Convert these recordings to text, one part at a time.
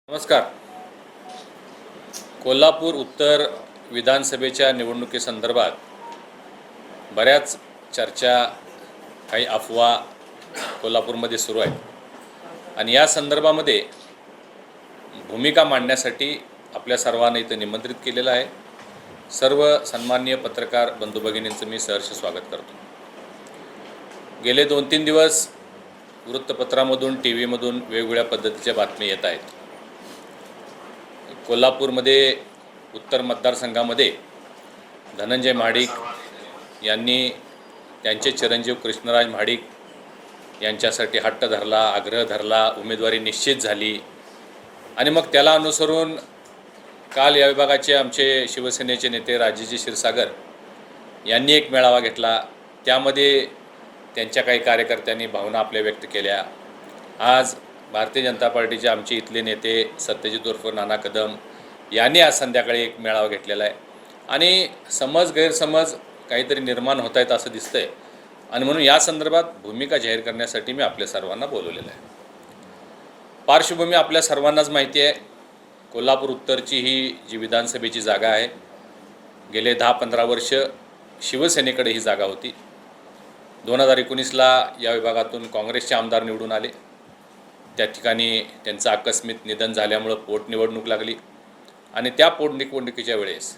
नमस्कार. कोल्हापूर उत्तर विधानसभेच्या निवडणुकीसंदर्भात बऱ्याच चर्चा, काही अफवा कोल्हापूरमध्ये सुरू आहेत आणि या संदर्भामध्ये भूमिका मांडण्यासाठी आपल्या सर्वांना इथं निमंत्रित केलेलं आहे. सर्व सन्माननीय पत्रकार बंधू भगिनींचं मी सहर्ष स्वागत करतो. गेले 2-3 दिवस वृत्तपत्रामधून, टी व्हीमधून वेगवेगळ्या पद्धतीच्या बातम्या येत आहेत. कोल्हापूरमध्ये उत्तर मतदारसंघामध्ये धनंजय महाडिक यांनी त्यांचे चिरंजीव कृष्णराज महाडिक यांच्यासाठी हट्ट धरला, आग्रह धरला, उमेदवारी निश्चित झाली आणि मग त्याला अनुसरून काल या विभागाचे आमचे शिवसेनेचे नेते राजेजी क्षीरसागर यांनी एक मेळावा घेतला. त्यामध्ये त्यांच्या काही कार्यकर्त्यांनी भावना आपल्या व्यक्त केल्या. आज भारतीय जनता पार्टीचे आमचे इथले नेते सत्यजित उर्फ नाना कदम यांनी आज संध्याकाळी एक मेळावा घेतलेला आहे आणि गैरसमज काहीतरी निर्माण होत आहेत असं दिसतंय आणि म्हणून या संदर्भात भूमिका जाहीर करण्यासाठी मी आपल्या सर्वांना बोलवलेलं आहे. पार्श्वभूमी आपल्या सर्वांनाच माहिती आहे. कोल्हापूर उत्तरची ही जी विधानसभेची जागा आहे, गेले 10-15 वर्ष शिवसेनेकडे ही जागा होती. 2019ला या विभागातून काँग्रेसचे आमदार निवडून आले. त्या ठिकाणी त्यांचं आकस्मिक निधन झाल्यामुळं पोटनिवडणूक लागली आणि त्या पोटनिवडणुकीच्या वेळेस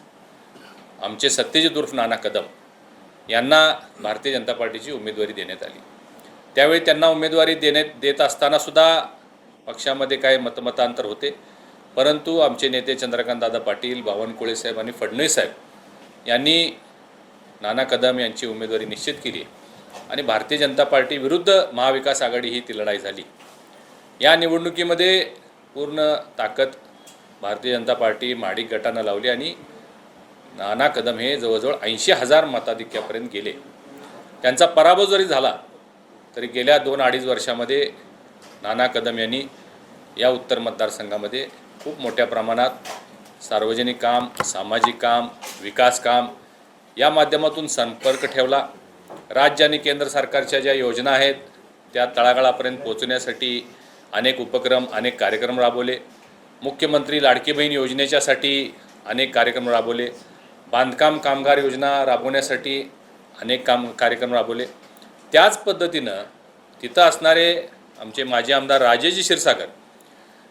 आमचे सत्यजित उर्फ नाना कदम यांना भारतीय जनता पार्टीची उमेदवारी देण्यात आली. त्यावेळी त्यांना उमेदवारी देत असतानासुद्धा पक्षामध्ये काही मतमतांतर होते, परंतु आमचे नेते चंद्रकांतदादा पाटील, बावनकुळे साहेब आणि फडणवीस साहेब यांनी नाना कदम यांची उमेदवारी निश्चित केली आणि भारतीय जनता पार्टी विरुद्ध महाविकास आघाडी ही ती लढाई झाली. या निवडणुकीमध्ये पूर्ण ताकद भारतीय जनता पार्टी महाडिक गटानं लावली आणि नाना कदम हे जवळजवळ 80,000 मताधिक्यापर्यंत गेले. त्यांचा पराभव जरी झाला तरी गेल्या 2-2.5 वर्षामध्ये नाना कदम यांनी या उत्तर मतदारसंघामध्ये खूप मोठ्या प्रमाणात सार्वजनिक काम, सामाजिक काम, विकास काम या माध्यमातून संपर्क ठेवला. राज्य आणि केंद्र सरकारच्या ज्या योजना आहेत त्या तळागाळापर्यंत पोहोचण्यासाठी अनेक उपक्रम, अनेक कार्यक्रम राबवले. मुख्यमंत्री लाडकी बहीण योजनेच्यासाठी अनेक कार्यक्रम राबवले. बांधकाम कामगार योजना राबवण्यासाठी अनेक कार्यक्रम राबवले. त्याच पद्धतीनं तिथं असणारे आमचे माजी आमदार राजेजी क्षीरसागर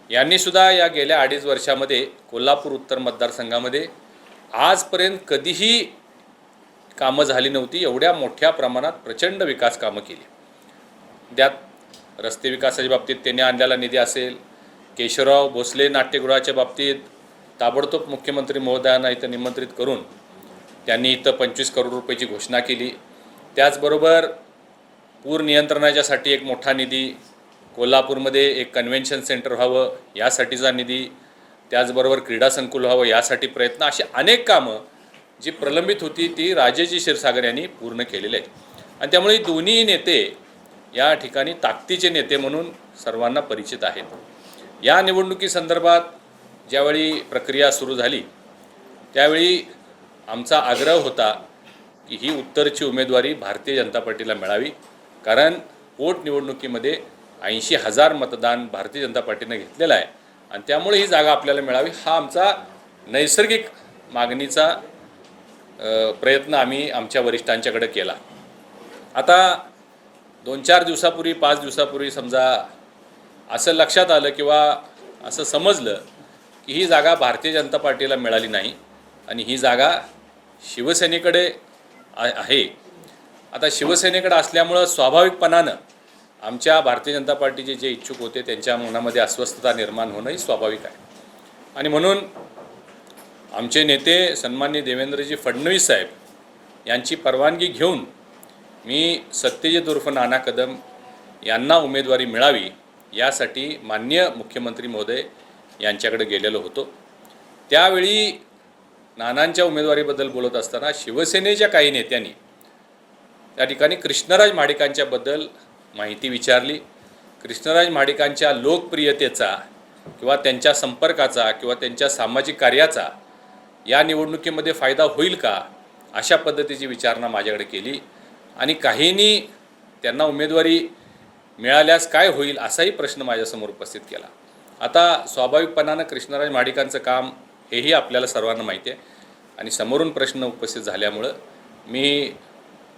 यांनीसुद्धा या गेल्या 2.5 वर्षामध्ये कोल्हापूर उत्तर मतदारसंघामध्ये आजपर्यंत कधीही कामं झाली नव्हती. एवढ्या मोठ्या प्रमाणात प्रचंड विकास कामं केली. त्यात रस्ते विकासाच्या बाबतीत त्यांनी आणलेला निधी असेल, केशवराव भोसले नाट्यगृहाच्या बाबतीत ताबडतोब मुख्यमंत्री महोदयांना इथं निमंत्रित करून त्यांनी इथं 25 करोड रुपयाची घोषणा केली. त्याचबरोबर पूर नियंत्रणाच्यासाठी एक मोठा निधी, कोल्हापूरमध्ये एक कन्व्हेन्शन सेंटर व्हावं यासाठीचा निधी, त्याचबरोबर क्रीडा संकुल व्हावं यासाठी प्रयत्न, अशी अनेक कामं जी प्रलंबित होती ती राजेजी क्षीरसागर यांनी पूर्ण केलेले आहेत. आणि त्यामुळे दोन्ही नेते या ठिकाणी ताकदीचे नेते म्हणून सर्वांना परिचित आहेत. या निवडणुकीसंदर्भात ज्यावेळी प्रक्रिया सुरू झाली त्यावेळी आमचा आग्रह होता की ही उत्तरची उमेदवारी भारतीय जनता पार्टीला मिळावी, कारण पोटनिवडणुकीमध्ये 80,000 मतदान भारतीय जनता पार्टीनं घेतलेलं आहे आणि त्यामुळे ही जागा आपल्याला मिळावी हा आमचा नैसर्गिक मागणीचा प्रयत्न आम्ही आमच्या वरिष्ठांच्याकडे केला. आता 2-4 दिवसापूर्वी, 5 दिवसापूर्वी समजा असं लक्षात आलं किंवा असं समजलं की ही जागा भारतीय जनता पार्टीला मिळाली नाही आणि ही जागा शिवसेनेकडे आहे. आता शिवसेनेकडे असल्यामुळं स्वाभाविकपणानं आमच्या भारतीय जनता पार्टीचे जे इच्छुक होते त्यांच्या मनामध्ये अस्वस्थता निर्माण होणंही स्वाभाविक आहे आणि म्हणून आमचे नेते सन्माननीय देवेंद्रजी फडणवीस साहेब यांची परवानगी घेऊन मी सत्यजित उर्फ नाना कदम यांना उमेदवारी मिळावी यासाठी माननीय मुख्यमंत्री महोदय यांच्याकडे गेलेलो होतो. त्यावेळी नानांच्या उमेदवारीबद्दल बोलत असताना शिवसेनेच्या काही नेत्यांनी त्या ठिकाणी कृष्णराज महाडिकांच्याबद्दल माहिती विचारली. कृष्णराज महाडिकांच्या लोकप्रियतेचा किंवा त्यांच्या संपर्काचा किंवा त्यांच्या सामाजिक कार्याचा या निवडणुकीमध्ये फायदा होईल का, अशा पद्धतीची विचारणा माझ्याकडे केली आणि काहींनी त्यांना उमेदवारी मिळाल्यास काय होईल असाही प्रश्न माझ्यासमोर उपस्थित केला. आता स्वाभाविकपणानं कृष्णराज महाडिकांचं काम हेही आपल्याला सर्वांना माहिती आहे आणि समोरून प्रश्न उपस्थित झाल्यामुळं मी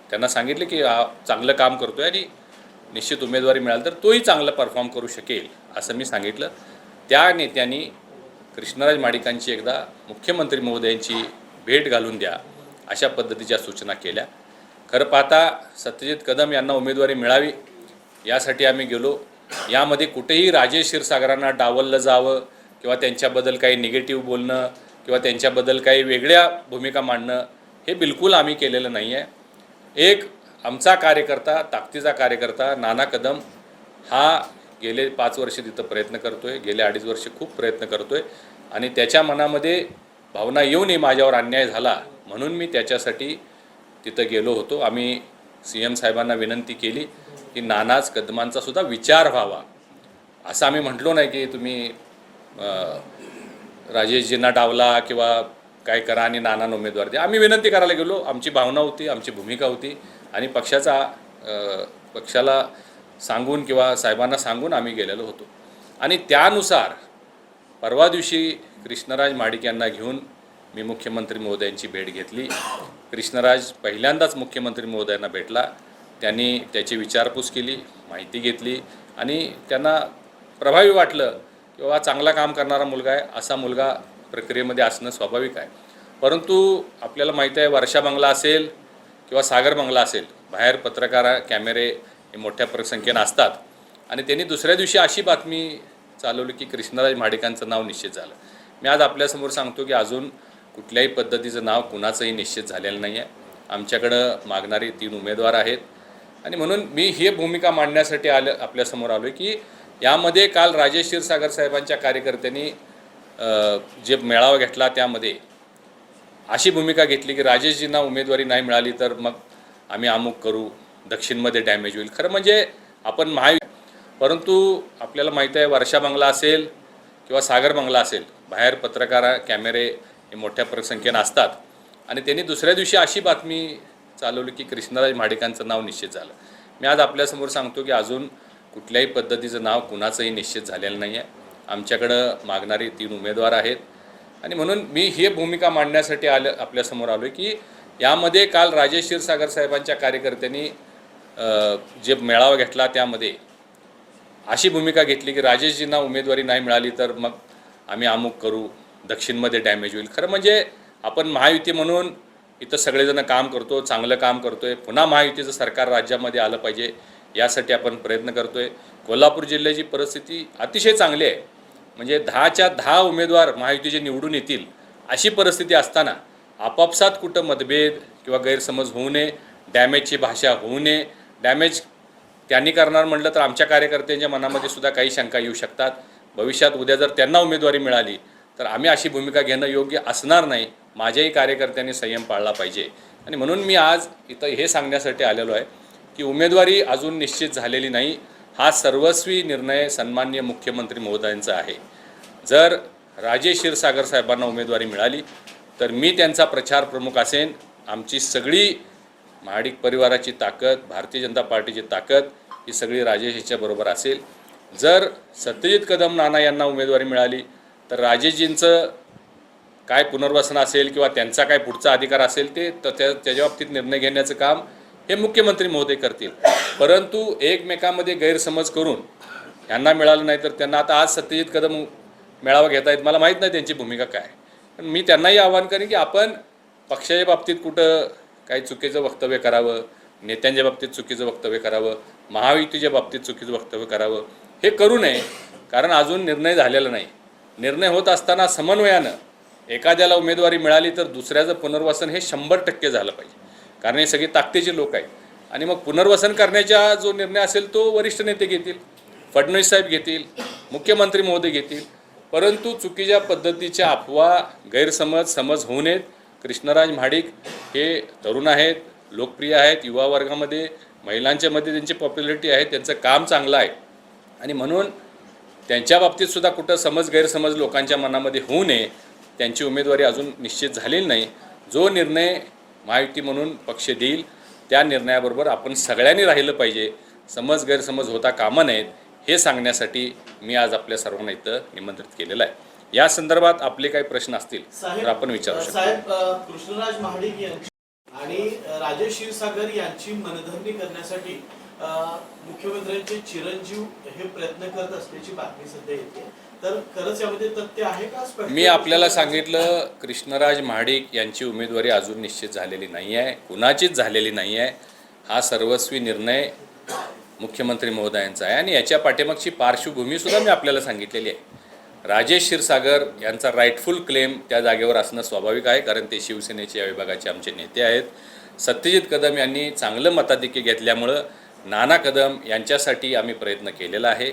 त्यांना सांगितले की चांगलं काम करतो आहे आणि निश्चित उमेदवारी मिळाली तर तोही चांगला परफॉर्म करू शकेल असं मी सांगितलं. त्या नेत्यांनी कृष्णराज महाडिकांची एकदा मुख्यमंत्री महोदयांची भेट घालून द्या अशा पद्धतीच्या सूचना केल्या. खरं पाहता सत्यजित कदम यांना उमेदवारी मिळावी यासाठी आम्ही गेलो. यामध्ये कुठेही राजेश क्षीरसागरांना डावललं जावं किंवा त्यांच्याबद्दल काही निगेटिव्ह बोलणं किंवा त्यांच्याबद्दल काही वेगळ्या भूमिका मांडणं हे बिलकुल आम्ही केलेलं नाही आहे. एक आमचा कार्यकर्ता, ताकदीचा कार्यकर्ता नाना कदम हा गेले 5 वर्ष तिथं प्रयत्न करतो आहे, गेले 2.5 वर्ष खूप प्रयत्न करतो आहे आणि त्याच्या मनामध्ये भावना येऊ नये माझ्यावर अन्याय झाला म्हणून मी त्याच्यासाठी तिथं गेलो होतो. आम्ही CM साहेबांना विनंती केली की नानाच कदमांचा सुद्धा विचार व्हावा. असं आम्ही म्हटलो नाही की तुम्ही राजेशजींना डावला किंवा काय करा आणि नानांना उमेदवार द्या. आम्ही विनंती करायला गेलो. आमची भावना होती, आमची भूमिका होती आणि पक्षाला सांगून किंवा साहेबांना सांगून आम्ही गेलेलो होतो. आणि त्यानुसार परवा दिवशी कृष्णराज महाडिक यांना घेऊन मी मुख्यमंत्री महोदयांची भेट घेतली. कृष्णराज पहिल्यांदाच मुख्यमंत्री महोदयांना भेटला. त्यांनी त्याची विचारपूस केली, माहिती घेतली आणि त्यांना प्रभावी वाटलं की बाबा चांगला काम करणारा मुलगा आहे, असा मुलगा प्रक्रियेमध्ये असणं स्वाभाविक आहे. परंतु आपल्याला माहिती आहे वर्षा बंगला असेल किंवा सागर बंगला असेल, बाहेर पत्रकार कॅमेरे हे मोठ्या संख्येनं असतात आणि त्यांनी दुसऱ्या दिवशी अशी बातमी चालवली की कृष्णराज महाडिकांचं नाव निश्चित झालं. मी आज आपल्यासमोर सांगतो की अजून कुठल्याही पद्धतीचं नाव कुणाचंही निश्चित झालेलं नाही आहे. आमच्याकडं मागणारे 3 उमेदवार आहेत आणि म्हणून मी ही भूमिका मांडण्यासाठी आपल्यासमोर आलो की यामध्ये काल राजेश क्षीरसागर साहेबांच्या कार्यकर्त्यांनी जे मेळावा घेतला त्यामध्ये अशी भूमिका घेतली की राजेशजींना उमेदवारी नाही मिळाली तर मग आम्ही अमुक करू, दक्षिणमध्ये डॅमेज होईल. खरं म्हणजे आपण परंतु आपल्याला माहिती आहे वर्षा बंगला असेल किंवा सागर बंगला असेल, बाहेर पत्रकार कॅमेरे हे मोठ्या संख्येनं असतात आणि त्यांनी दुसऱ्या दिवशी अशी बातमी चालवली की कृष्णराज महाडिकांचं नाव निश्चित झालं. मी आज आपल्यासमोर सांगतो की अजून कुठल्याही पद्धतीचं नाव कुणाचंही निश्चित झालेलं नाही आहे. आमच्याकडं मागणारे 3 उमेदवार आहेत आणि म्हणून मी ही भूमिका मांडण्यासाठी आपल्यासमोर आलो की यामध्ये काल राजेश क्षीरसागर साहेबांच्या कार्यकर्त्यांनी जे मेळावा घेतला त्यामध्ये अशी भूमिका घेतली की राजेशजींना उमेदवारी नाही मिळाली तर मग आम्ही अमुक करू, दक्षिणमध्ये डॅमेज होईल. खरं म्हणजे आपण महायुती म्हणून इथं सगळेजण काम करतो, चांगलं काम करतो आहे. पुन्हा महायुतीचं सरकार राज्यामध्ये आलं पाहिजे यासाठी आपण प्रयत्न करतो आहे. कोल्हापूर जिल्ह्याची परिस्थिती अतिशय चांगली आहे. म्हणजे 10च्या 10 उमेदवार महायुतीचे निवडून येतील अशी परिस्थिती असताना आपापसात कुठं मतभेद किंवा गैरसमज होऊ नये, डॅमेजची भाषा होऊ नये. डॅमेज त्यांनी करणार म्हटलं तर आमच्या कार्यकर्त्यांच्या मनामध्ये सुद्धा काही शंका येऊ शकतात. भविष्यात उद्या जर त्यांना उमेदवारी मिळाली तर आम्ही अशी भूमिका घेणं योग्य असणार नाही. माझ्याही कार्यकर्त्यांनी संयम पाळला पाहिजे आणि म्हणून मी आज इथं हे सांगण्यासाठी आलेलो आहे की उमेदवारी अजून निश्चित झालेली नाही. हा सर्वस्वी निर्णय सन्माननीय मुख्यमंत्री महोदयांचा आहे. जर राजेश क्षीरसागर साहेबांना उमेदवारी मिळाली तर मी त्यांचा प्रचार प्रमुख असेन. आमची सगळी महाडिक परिवाराची ताकद, भारतीय जनता पार्टीची ताकद ही सगळी राजेश ह्याच्याबरोबर असेल. जर सत्यजित कदम नाना यांना उमेदवारी मिळाली तर राजेशजींचं काय पुनर्वसन असेल किंवा त्यांचा काय पुढचा अधिकार असेल ते त्याच्या बाबतीत निर्णय घेण्याचं काम हे मुख्यमंत्री महोदय करतील. परंतु एकमेकांमध्ये गैरसमज करून यांना मिळालं नाही तर त्यांना आता आज सत्यजित कदम मेळावा घेत आहेत, मला माहीत नाही त्यांची भूमिका काय. पण मी त्यांनाही आवाहन करेन की आपण पक्षाच्या बाबतीत कुठं काही चुकीचं वक्तव्य करावं, नेत्यांच्या बाबतीत चुकीचं वक्तव्य करावं, महायुतीच्या बाबतीत चुकीचं वक्तव्य करावं हे करू नये. कारण अजून निर्णय झालेला नाही. निर्णय होत असताना समन्वयानं एखाद्याला उमेदवारी मिळाली तर दुसऱ्याचं पुनर्वसन हे 100% झालं पाहिजे. कारण हे सगळे ताकदीचे लोक आहेत आणि मग पुनर्वसन करण्याचा जो निर्णय असेल तो वरिष्ठ नेते घेतील, फडणवीस साहेब घेतील, मुख्यमंत्री महोदय घेतील. परंतु चुकीच्या पद्धतीच्या अफवा, समज होऊ नयेत. कृष्णराज महाडिक हे तरुण आहेत, लोकप्रिय आहेत, युवा वर्गामध्ये, महिलांच्यामध्ये त्यांची पॉप्युलरिटी आहे, त्यांचं काम चांगलं आहे आणि म्हणून त्यांच्या बाबतीत सुद्धा कुठं गैरसमज लोकांच्या मनामध्ये होऊ नये. त्यांची उमेदवारी अजून निश्चित झालेली नाही. जो निर्णय महायुती म्हणून पक्ष देईल त्या निर्णयाबरोबर आपण सगळ्यांनी राहिलं पाहिजे. गैरसमज होता कामा नयेत हे सांगण्यासाठी मी आज आपल्या सर्वांना इथं निमंत्रित केलेलं आहे. या संदर्भात आपले काही प्रश्न असतील तर आपण विचारू शकतो. साहेब, कृष्णराज महाडिक यांची आणि राजेश क्षीरसागर यांची मनधरणी करण्यासाठी मुख्यमंत्र्यांचे चिरंजीव हे प्रयत्न करत असल्याची बातमी सध्या येते. तर खरंच यामध्ये तथ्य आहे का? मी आपल्याला सांगितलं, कृष्णराज महाडिक यांची उमेदवारी अजून निश्चित झालेली नाही आहे, कुणाचीच झालेली नाही आहे. हा सर्वस्वी निर्णय मुख्यमंत्री महोदयांचा आहे आणि याच्या पाठीमागची पार्श्वभूमीसुद्धा मी आपल्याला सांगितलेली आहे. राजेश क्षीरसागर यांचा राईटफुल क्लेम त्या जागेवर असणं स्वाभाविक आहे, कारण ते शिवसेनेच्या या विभागाचे आमचे नेते आहेत. सत्यजित कदम यांनी चांगलं मताधिक्य घेतल्यामुळं नाना कदम यांच्यासाठी आम्ही प्रयत्न केलेला आहे.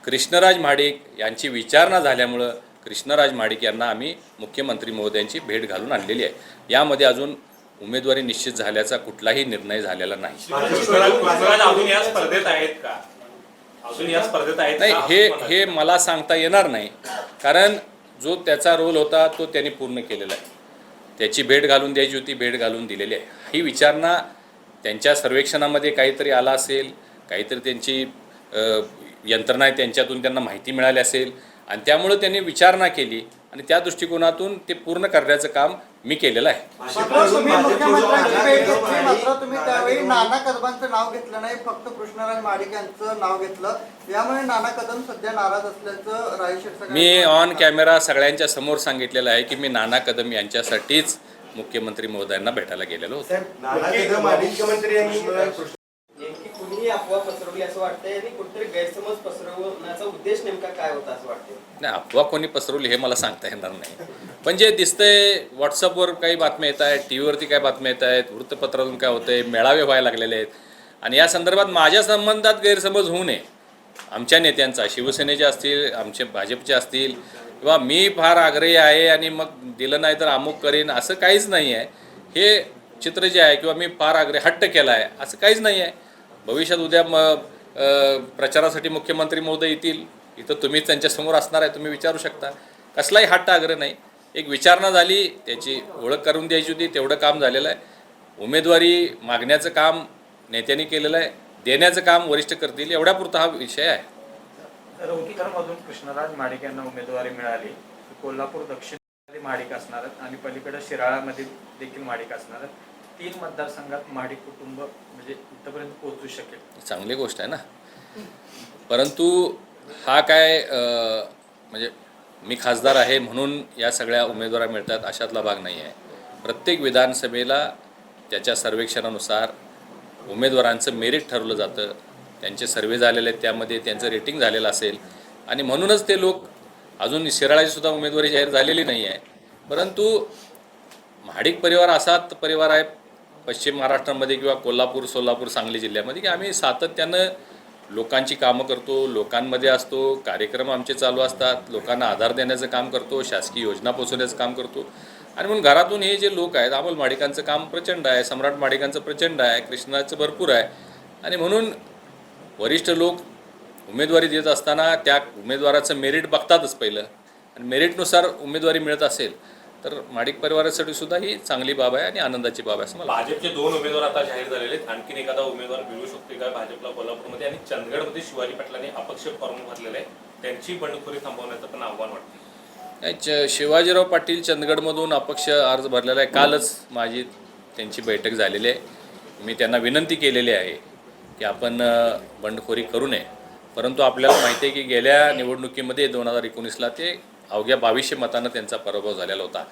कृष्णराज महाडिक यांची विचारणा झाल्यामुळं कृष्णराज महाडिक यांना आम्ही मुख्यमंत्री महोदयांची भेट घालून आणलेली आहे. यामध्ये अजून उमेदवारी निश्चित झाल्याचा कुठलाही निर्णय झालेला नाही. अजून या स्पर्धेत आहेत का? अजून या स्पर्धेत आहेत नाही, हे मला सांगता येणार नाही, कारण जो त्याचा रोल होता तो त्यांनी पूर्ण केलेला आहे. त्याची भेट घालून द्यायची होती, भेट घालून दिलेली आहे. ही विचारणा त्यांच्या सर्वेक्षणामध्ये काहीतरी आला असेल, काहीतरी त्यांची यंत्रणा आहे त्यांच्यातून त्यांना माहिती मिळाली असेल आणि त्यामुळे त्यांनी विचारणा केली आणि त्या दृष्टिकोनातून ते पूर्ण करण्याचं काम मी केलेलं आहे. तुम्ही मुख्यमंत्र्यांची भेट घेतली, मात्र तुम्ही त्यावेळी नाना कदमांचं नाव घेतलं नाही, फक्त कृष्णराज महाडिक यांचं नाव घेतलं. यामुळे नाना कदम सध्या नाराज असल्याचं Rajesh Kshirsagar me on camera सगळ्यांच्या समोर सांगितलेलं आहे की मी नाना कदम यांच्यासाठीच मुख्यमंत्री महोदयांना भेटायला गेलेलो होतो. नेमकी कुणीही अफवा पसरवली असं वाटतंय आणि कुठेतरी गैरसमज पसरवण्याचा उद्देश नेमका काय होता असं वाटतंय? नाही, अफवा कोणी पसरवली हे मला सांगता येणार नाही. पण जे दिसतंय, व्हॉट्सअपवर काही बातम्या येत आहेत, टी व्हीवरती काय बातम्या येत आहेत, वृत्तपत्रातून काय होतंय, मेळावे व्हायला लागलेले आहेत आणि या संदर्भात माझ्या संबंधात गैरसमज होऊ नये. आमच्या नेत्यांचा, शिवसेनेचे असतील, आमचे भाजपचे असतील, किंवा मी फार आग्रही आहे आणि मग दिलं नाही तर अमुक करीन, असं काहीच नाही आहे. हे चित्र जे आहे, किंवा मी फार आग्रही हट्ट केला आहे, असं काहीच नाही आहे. भविष्यात उद्या प्रचारासाठी मुख्यमंत्री महोदय येतील, इथं तुम्हीच त्यांच्यासमोर असणार आहे, तुम्ही विचारू शकता. कसलाही हट्ट आग्रह नाही. एक विचारणा झाली, त्याची ओळख करून द्यायची होती, तेवढं काम झालेलं आहे. उमेदवारी मागण्याचं काम नेत्यांनी केलेलं आहे, देण्याचं काम वरिष्ठ करतील, एवढ्यापुरता हा विषय आहे. रोहतीकरमधून कृष्णराज महाडिक यांना उमेदवारी मिळाली. कोल्हापूर दक्षिण महाडिक असणार आणि पलीकडे शिराळामध्ये देखील महाडिक असणार. 3 मतदारसंघात महाडिक कुटुंब म्हणजे इथपर्यंत पोहोचू शकेल. चांगली गोष्ट आहे ना, परंतु हा काय म्हणजे मी खासदार आहे म्हणून या सगळ्या उमेदवारा मिळतात अशातला भाग नाही आहे. प्रत्येक विधानसभेला त्याच्या सर्वेक्षणानुसार उमेदवारांचं मेरिट ठरवलं जातं. त्यांचे सर्वे झालेले आहेत, त्यामध्ये त्यांचं रेटिंग झालेलं असेल आणि म्हणूनच ते लोक, अजून शिराळाचीसुद्धा उमेदवारी जाहीर झालेली नाही आहे. परंतु महाडिक परिवार असा परिवार आहे पश्चिम महाराष्ट्रामध्ये किंवा कोल्हापूर, सोलापूर, सांगली जिल्ह्यामध्ये की आम्ही सातत्यानं लोकांची कामं करतो, लोकांमध्ये असतो, कार्यक्रम आमचे चालू असतात, लोकांना आधार देण्याचं काम करतो, शासकीय योजना पोचवण्याचं काम करतो. आणि म्हणून घरातून हे जे लोक आहेत, अमोल महाडिकांचं काम प्रचंड आहे, सम्राट महाडिकांचं प्रचंड आहे, कृष्णाचं भरपूर आहे. आणि म्हणून वरिष्ठ लोक उमेदवारी देत असताना त्या उमेदवाराचं मेरिट बघतातच पहिलं, आणि मेरिटनुसार उमेदवारी मिळत असेल तर महाडिक परिवारासाठी सुद्धा ही चांगली बाब आहे आणि आनंदाची बाब आहे असं मला. भाजपचे 2 उमेदवार आता जाहीर झालेले आहेत. आणखीन एखादा उमेदवार मिळू शकतो का भाजपला कोल्हापूरमध्ये? आणि चंदगडमध्ये शिवाजी पाटलांनी अपक्ष फॉर्म भरलेला आहे, त्यांची बंडखोरी थांबवण्याचं पण आव्हान वाटतं. शिवाजीराव पाटील चंदगडमधून अपक्ष अर्ज भरलेला आहे. कालच माझी त्यांची बैठक झालेली आहे. मी त्यांना विनंती केलेली आहे की आपण बंडखोरी करू नये, परंतु आपल्याला माहिती आहे की गेल्या निवडणुकीमध्ये 2019ला ते अवघ्या 2200 मतांना त्यांचा पराभव झालेला होता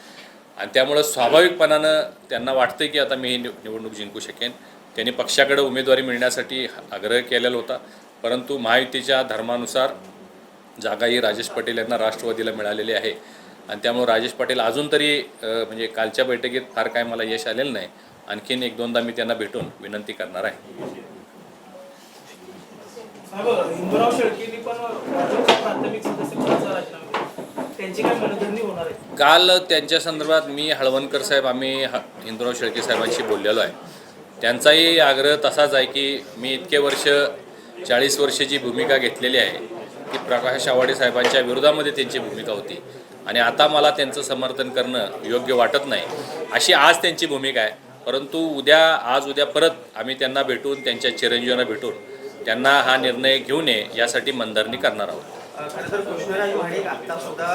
आणि त्यामुळं स्वाभाविकपणानं त्यांना वाटतं की आता मी ही निवडणूक जिंकू शकेन. त्यांनी पक्षाकडे उमेदवारी मिळण्यासाठी आग्रह केलेला होता, परंतु महायुतीच्या धर्मानुसार जागा ही राजेश पटेल यांना राष्ट्रवादीला मिळालेली आहे आणि त्यामुळे राजेश पटेल अजून तरी म्हणजे कालच्या बैठकीत फार काय मला यश आलेलं नाही. आणखीन 1-2दा मी त्यांना भेटून विनंती करणार आहे. हिंदूराव शेळकेंनी पण प्राथमिक सदस्य राजीनामा त्यांची काय मनधरणी होणार आहे? काल त्यांच्या संदर्भात मी हळवणकर साहेब, आम्ही हिंदूराव शेळके साहेबांशी बोललेलो आहे. त्यांचाही आग्रह तसाच आहे की मी इतके वर्ष 40 वर्षाची भूमिका घेतलेली आहे की प्रकाश आवाडे साहेबांच्या विरोधामध्ये त्यांची भूमिका होती आणि आता मला त्यांचं समर्थन करणं योग्य वाटत नाही, अशी आज त्यांची भूमिका आहे. परंतु आज उद्या परत आम्ही त्यांना भेटून, त्यांच्या चिरंजीवांना भेटून त्यांना हा निर्णय घेऊ नये यासाठी मनधरणी करणार आहोत. खरं तर कृष्णराज महाडिक आता सुद्धा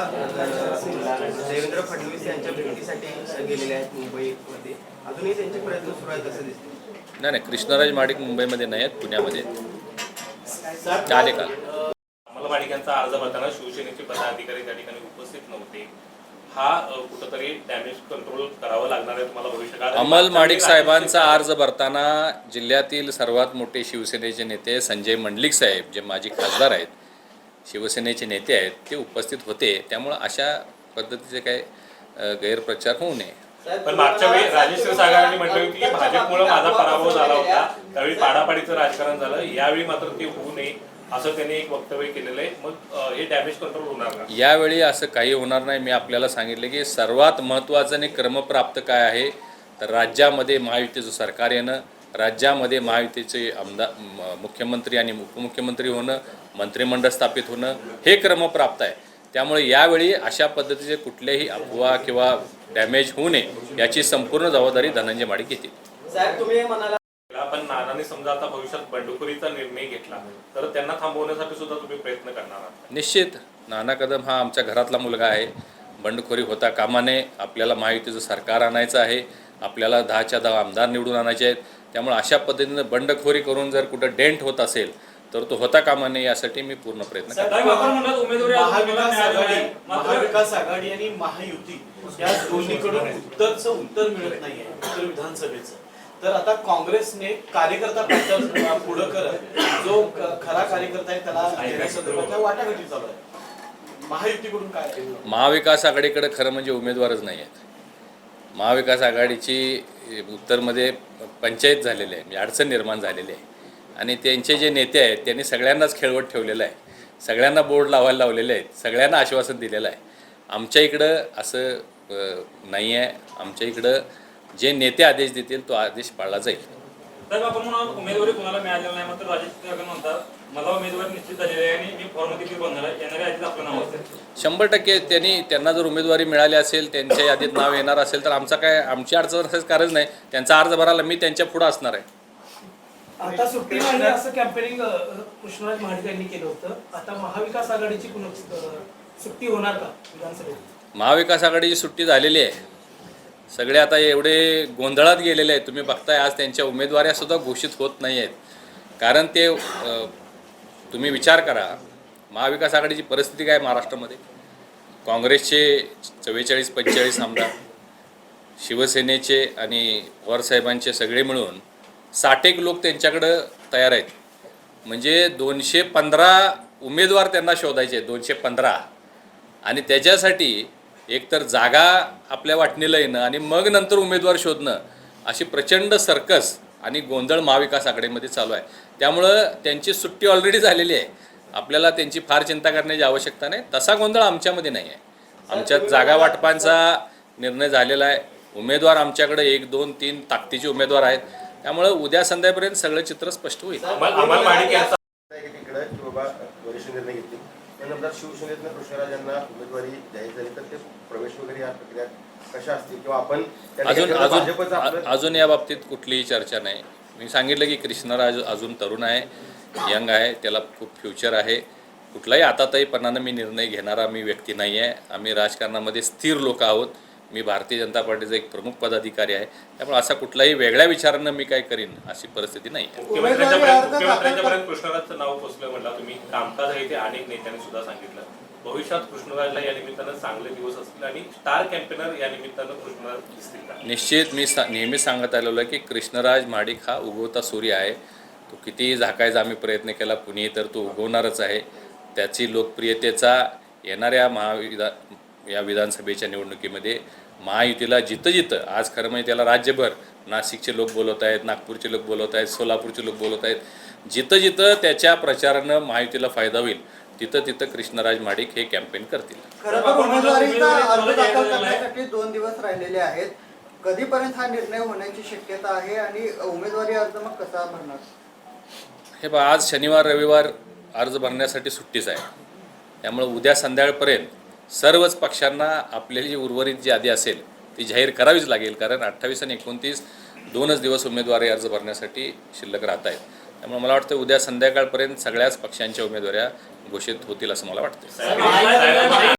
देवेंद्र फडणवीस यांच्या भेटीसाठी गेलेले आहेत मुंबईमध्ये. अजूनही त्यांचे प्रयत्न सुरू आहेत असं दिसतं. नाही, कृष्णराज महाडिक मुंबईमध्ये नाही आहेत, पुण्यामध्ये आहेत. आले काल. अमल माडिक यांचा अर्ज भरताना शिवसेनेचे पदाधिकारी त्या ठिकाणी उपस्थित नव्हते. हा कुठंतरी डॅमेज कंट्रोल करावं लागणार आहे तुम्हाला भविष्यकाळात. अमल माडिक साहेबांचा अर्ज भरताना जिल्ह्यातील सर्वात मोठे शिवसेनेचे नेते संजय मंडलिक साहेब, जे माजी खासदार आहेत, शिवसेनेचे नेते आहेत, ते उपस्थित होते. त्यामुळं अशा पद्धतीचे काही गैरप्रचार होऊ नये. पण मागच्या वेळी राजेश क्षीरसागरांनी म्हटलं होतं की भाजपमुळे माझा पराभव झाला होता, त्यावेळी पाडापाडीचं राजकारण झालं. यावेळी मात्र ते होऊ नये असं त्यांनी एक वक्तव्य केलेलं आहे. मग हे डॅमेज कंट्रोल होणार का? यावेळी असं काही होणार नाही. मी आपल्याला सांगितलं की सर्वात महत्त्वाचं आणि क्रमप्राप्त काय आहे, तर राज्यामध्ये महायुतीचं सरकार येणं, राज्यामध्ये महायुतीचे मुख्यमंत्री आणि उपमुख्यमंत्री होणं, मंत्रिमंडळ स्थापित होणं, हे क्रमप्राप्त आहे. त्यामुळे यावेळी अशा पद्धतीचे कुठलेही अफवा किंवा डॅमेज होऊ नये याची संपूर्ण जबाबदारी धनंजय महाडिक घेतील. साहेब तुम्ही म्हणाला पण नानांनी समजा आता भविष्यात बंडखोरीचा निर्णय घेतला तर त्यांना थांबवण्यासाठी सुद्धा तुम्ही प्रयत्न करणार आहात? निश्चित. नाना कदम हा आमच्या घरातला मुलगा आहे. बंडखोरी होता कामा नये. आपल्याला महायुतीचं सरकार आणायचं आहे. आपल्याला 10च्या 10 आमदार निवडून आणायचे आहेत. त्यामुळे अशा पद्धतीनं बंडखोरी करून जर कुठं डेंट होत असेल तर तो होता कामा नये यासाठी मी पूर्ण प्रयत्न करतो. महाविकास आघाडी आणि महायुती या दोन्हीकडून उत्तर मिळत नाहीये उत्तर विधानसभेचं. तर आता काँग्रेसने कार्यकर्ता पॅटर्न पुढं करत जो खरा कार्यकर्ता आहे त्याला देण्यासंदर्भात वाटाघाटी चालू आहे. महायुतीकडून काय? महाविकास आघाडीकडे खरं म्हणजे उमेदवारच नाही आहेत. महाविकास आघाडीची उत्तरमध्ये पंचायत झालेली आहे, म्हणजे अडचण निर्माण झालेली आहे. आणि त्यांचे जे नेते आहेत त्यांनी सगळ्यांनाच खेळवत ठेवलेलं आहे. सगळ्यांना बोर्ड लावायला लावलेले आहेत. सगळ्यांना आश्वासन दिलेलं आहे. आमच्या इकडं असं नाही आहे. आमच्या इकडं जे नेते आदेश देतील तो आदेश पाळला जाईल. तर आपण म्हणून उमेदवारी कोणाला मिळालेली नाही, मात्र राजेश क्षीरसागर म्हणतात मला उमेदवारी निश्चित झालेली आहे आणि मी फॉर्म देखील भरणार आहे. येणाऱ्या यादीत आपलं नाव असेल. 100% त्यांना जर उमेदवारी मिळाली असेल, त्यांच्या यादीत नाव येणार असेल तर आमची अडचण असायचं कारण नाही. त्यांचा अर्ज भरायला मी त्यांच्या पुढं असणार आहे. आता सुट्टी नाही असं कॅम्पेनिंग कृष्णराज महाडिक यांनी केलं होतं. आता महाविकास आघाडीची सुट्टी होणार का विधानसभेत? महाविकास आघाडीची सुट्टी झालेली आहे. सगळे आता एवढे गोंधळात गेलेले आहेत. तुम्ही बघताय आज त्यांच्या उमेदवाऱ्यासुद्धा घोषित होत नाही आहेत. कारण ते तुम्ही विचार करा महाविकास आघाडीची परिस्थिती काय महाराष्ट्रामध्ये. काँग्रेसचे 44-45 आमदार, शिवसेनेचे आणि पवारसाहेबांचे सगळे मिळून 60 लोक त्यांच्याकडं तयार आहेत. म्हणजे 215 उमेदवार त्यांना शोधायचे, 215. आणि त्याच्यासाठी एकतर जागा आपल्या वाटणीला येणं आणि मग नंतर उमेदवार शोधणं अशी प्रचंड सर्कस आणि गोंधळ महाविकास आघाडीमध्ये चालू आहे. त्यामुळं त्यांची सुट्टी ऑलरेडी झालेली आहे. आपल्याला त्यांची फार चिंता करण्याची आवश्यकता नाही. तसा गोंधळ आमच्यामध्ये नाही आहे. आमच्यात जागा वाटपांचा निर्णय झालेला आहे. उमेदवार आमच्याकडे 1, 2, 3 ताकदीचे उमेदवार आहेत. त्यामुळं उद्या संध्याकाळपर्यंत सगळं चित्र स्पष्ट होईल. अमल माडिक यांचा वरिष्ठ निर्णय घेतले त्यानंतर शिवसेनेतनं कृष्णराज यांना उमेदवारी जाहीर झाली तर ते प्रवेश वगैरे या प्रक्रियात कशा असतील किंवा आपण अजून या बाबतीत कुठलीही चर्चा नाही. मी सांगितलं की कृष्णराज अजून तरुण आहे, यंग आहे, त्याला खूप फ्युचर आहे. कुठलाही आताताईपणानं मी निर्णय घेणारा मी व्यक्ती नाही आहे. आम्ही राजकारणामध्ये स्थिर लोक आहोत. मी भारतीय जनता पार्टीचा एक प्रमुख पदाधिकारी आहे. त्यामुळे असा कुठलाही वेगळ्या विचारानं मी काय करीन अशी परिस्थिती नाही. मुख्यमंत्र्यांच्यापर्यंत कृष्णराजचं नाव पोचलं म्हटलं तुम्ही. कामकाज आहे ते अनेक नेत्यांनी सुद्धा सांगितलं. भविष्यात कृष्णराजला या निमित्तानं चांगले दिवस असतील आणि स्टार कॅम्पेनर या निमित्तानं कृष्णराज दिसतील का? निश्चित. मी नेहमी सांगत आलेलो आहे की कृष्णराज महाडिक हा उगवता सूर्य आहे. तो कितीही झाकायचा आम्ही प्रयत्न केला कुणी तर तो उगवणारच आहे. त्याची लोकप्रियतेचा येणाऱ्या या विधानसभेच्या निवडणुकीमध्ये महायुतीला जिथं आज खरं म्हणजे त्याला राज्यभर नाशिकचे लोक बोलवत आहेत, नागपूरचे लोक बोलवत आहेत, सोलापूरचे लोक बोलवत आहेत. जिथं त्याच्या प्रचारानं महायुतीला फायदा होईल तिथं कृष्णराज महाडिक हे कॅम्पेन करतील. खरं तर उमेदवारीचा अर्ज दाखल करण्यासाठी 2 दिवस राहिलेले आहेत. कधीपर्यंत हा निर्णय होण्याची शक्यता आहे आणि उमेदवारी अर्ज मग कसा भरणार? हे बघा, आज शनिवार रविवार अर्ज भरण्यासाठी सुट्टीच आहे. त्यामुळे उद्या संध्याकाळपर्यंत सर्वच पक्षांना आपली जी उर्वरित यादी असेल ती जाहीर करावीच लागेल. कारण 28 आणि 29 2च दिवस उमेदवारी अर्ज भरण्यासाठी शिल्लक राहत आहेत. त्यामुळे मला वाटतं उद्या संध्याकाळपर्यंत सगळ्याच पक्षांच्या उमेदवाऱ्या घोषित होतील असं मला वाटतं.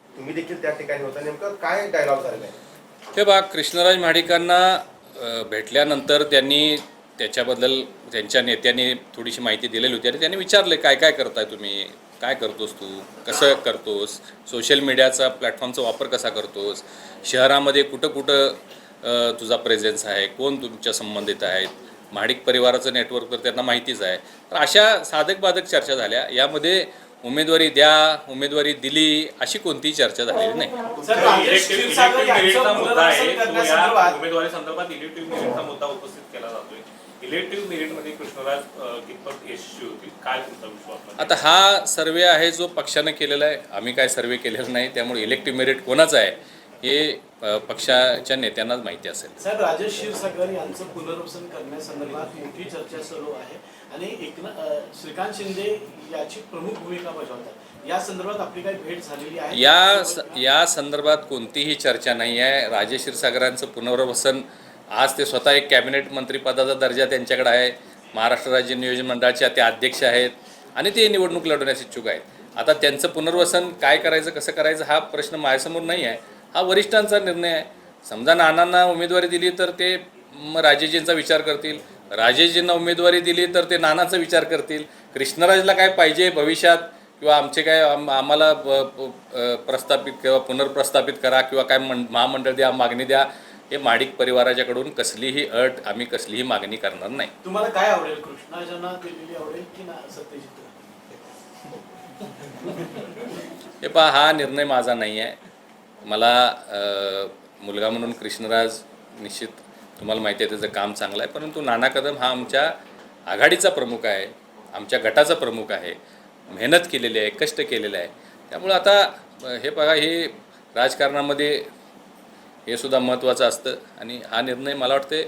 तुम्ही देखील त्या ठिकाणी होता, नेमकं काय डायलॉग झालेला आहे? हे बघा, कृष्णराज महाडिकांना भेटल्यानंतर त्यांनी त्याच्याबद्दल त्यांच्या नेत्यांनी थोडीशी माहिती दिलेली होती आणि त्यांनी विचारले काय काय करताय तुम्ही, काय करतोस तू, कसं करतोस, सोशल मीडियाचा प्लॅटफॉर्मचा वापर कसा करतोस, शहरामध्ये कुठं कुठं तुझा प्रेझेन्स आहे, कोण तुमच्या संबंधित आहेत, महाडिक परिवाराचं नेटवर्क तर त्यांना माहितीच आहे. तर अशा साधक बाधक चर्चा झाल्या. यामध्ये उमेदवारी द्या, उमेदवारी दिली अशी कोणतीही चर्चा झालेली नाही. सर, राजेश क्षीरसागर यांचं मुद्दा आहे पुनर्वसन तो या करण्यासंदर्भात उमेदवारी संदर्भात इलेक्टिव्ह मेरिटचा मुद्दा उपस्थित केला जातोय. इलेक्टिव्ह मेरिटमध्ये कृष्णराज कितपत यशस्वी होतील, काय तुमचा विश्वास? आता हा सर्वे आहे जो पक्षानं केलेला आहे, आम्ही काय सर्वे केलेला नाही. त्यामुळे इलेक्टिव्ह मेरिट कोणाचं आहे हे पक्षाच्या नेत्यांनाच माहिती असेल. साहेब, राजेश क्षीरसागर यांचं पुनर्वसन करण्यासंदर्भात मोठी चर्चा सुरू आहे आणि श्रीकांत शिंदे याची प्रमुख भूमिका बजावतात. या संदर्भात आपली काही भेट झालेली आहे? या संदर्भात कोणतीही चर्चा नाही आहे. राजेश क्षीरसागरांचं पुनर्वसन, आज ते स्वतः एक कॅबिनेट मंत्रिपदाचा दर्जा त्यांच्याकडे आहे, महाराष्ट्र राज्य नियोजन मंडळाचे ते अध्यक्ष आहेत आणि ते निवडणूक लढवण्यास इच्छुक आहेत. आता त्यांचं पुनर्वसन काय करायचं, कसं करायचं हा प्रश्न माझ्यासमोर नाही आहे, हा वरिष्ठांचा निर्णय आहे. समजा नानांना उमेदवारी दिली तर ते राजेशजींचा विचार करतील, राजेशजींना उमेदवारी दिली तर ते नानाचा विचार करतील. कृष्णराजला काय पाहिजे भविष्यात किंवा आमचे काय आम्हाला प्रस्थापित किंवा पुनर्प्रस्थापित करा किंवा काय महामंडळ द्या, मागणी द्या, हे महाडिक परिवाराच्याकडून कसलीही अट, आम्ही कसलीही मागणी करणार नाही. तुम्हाला काय आवडेल, कृष्णराजांना दिलेली आवडेल की ना सत्यजित? हे पहा, हा निर्णय माझा नाही आहे. मला मुलगा म्हणून कृष्णराज निश्चित तुम्हाला माहिती आहे त्याचं काम चांगलं आहे, परंतु नाना कदम हा आमच्या आघाडीचा प्रमुख आहे, आमच्या गटाचा प्रमुख आहे, मेहनत केलेली आहे, कष्ट केलेलं आहे. त्यामुळं आता हे बघा, हे राजकारणामध्ये हे सुद्धा महत्त्वाचं असतं आणि हा निर्णय मला वाटते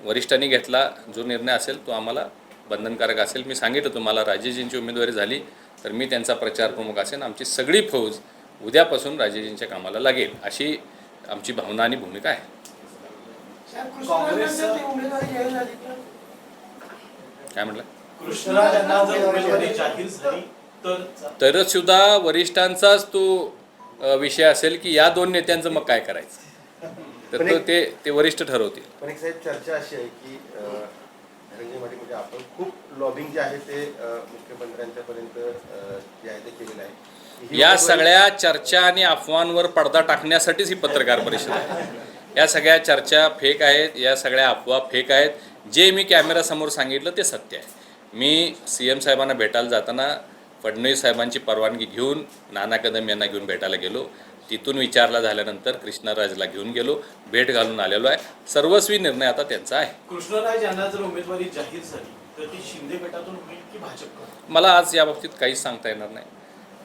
वरिष्ठांनी घेतला. जो निर्णय असेल तो आम्हाला बंधनकारक असेल. मी सांगितलं तुम्हाला, राजेशजींची उमेदवारी झाली तर मी त्यांचा प्रचार प्रमुख असेल. आमची सगळी फौज उद्यापासून राजेशजींच्या कामाला लागेल अशी आमची भावना आणि भूमिका आहे. काय म्हटलं? कृष्णराजांना जर उमेदवारी जाहीर झाली तरच सुद्धा वरिष्ठांचाच तो विषय असेल की या दोन नेत्यांचं मग काय करायचं, तर ते वरिष्ठ ठरवतील. पण एक साहेब, चर्चा अशी आहे की धनंजय महाडिक म्हणजे आपण खूप लॉबिंग जे आहे ते मुख्यमंत्र्यांच्यापर्यंत जे आहे ते केलेलं आहे. या सगळ्या चर्चा आणि अफवांवर पडदा टाकण्यासाठीच ही पत्रकार परिषद आहे. या सगळ्या चर्चा फेक आहेत, या सगळ्या अफवा फेक आहेत. जे मी कॅमेरासमोर सांगितलं ते सत्य आहे. मी CM साहेबांना भेटायला जाताना फडणवीस साहेबांची परवानगी घेऊन नाना कदम यांना घेऊन भेटायला गेलो. तिथून विचारला झाल्यानंतर कृष्णराजला घेऊन गेलो, भेट घालून आलेलो आहे. सर्वस्वी निर्णय आता त्यांचा आहे. कृष्णराज यांना जर उमेदवारी जाहीर झाली तर ती शिंदे गटातून होईल की भाजपकडून? मला आज या बाबतीत काहीच सांगता येणार नाही,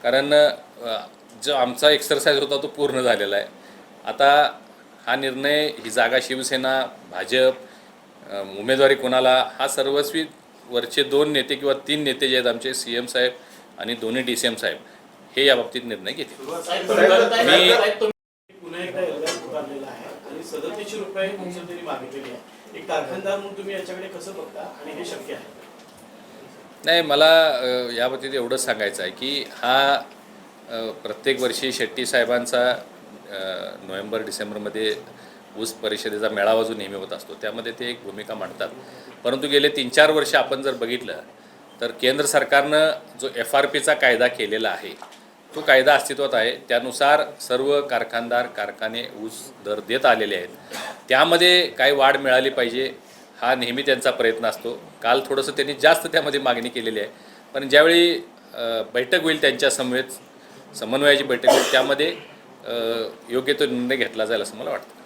कारण जो आमचा एक्सरसाइज होता तो पूर्ण झालेला आहे. आता हा निर्णय, ही जागा शिवसेना, भाजप, उमेदवारी कोणाला, हा सर्वस्वी वरचे 2 नेते किंवा 3 नेते जे आहेत आमचे, CM साहेब आणि दोन्ही DCM साहेब, हे या बाबतीत निर्णय घेतील. पुन्हा एकदा एल्गार पुकारलेला आहे आणि 37 रुपये त्यांनी मागितलेली आहे. एक कारखानदार म्हणून तुम्ही याच्याकडे कसं बघता आणि हे शक्य आहे? नाही, मला याबाबतीत एवढंच सांगायचं आहे की हा प्रत्येक वर्षी शेट्टी साहेबांचा नोव्हेंबर-डिसेंबरमध्ये ऊस परिषदेचा मेळावा जो नेहमी होत असतो त्यामध्ये ते एक भूमिका मांडतात. परंतु गेले 3-4 वर्ष आपण जर बघितलं तर केंद्र सरकारनं जो FRPचा कायदा केलेला आहे तो कायदा अस्तित्वात आहे. त्यानुसार सर्व कारखानदार, कारखाने ऊस दर देत आलेले आहेत. त्यामध्ये काय वाढ मिळाली पाहिजे हा नेहमी त्यांचा प्रयत्न असतो. काल थोडंसं त्यांनी जास्त त्यामध्ये मागणी केलेली आहे, पण ज्यावेळी बैठक होईल त्यांच्या समन्वयाची बैठक होईल त्यामध्ये योग्य तो निर्णय घेतला जाईल असं मला वाटतं.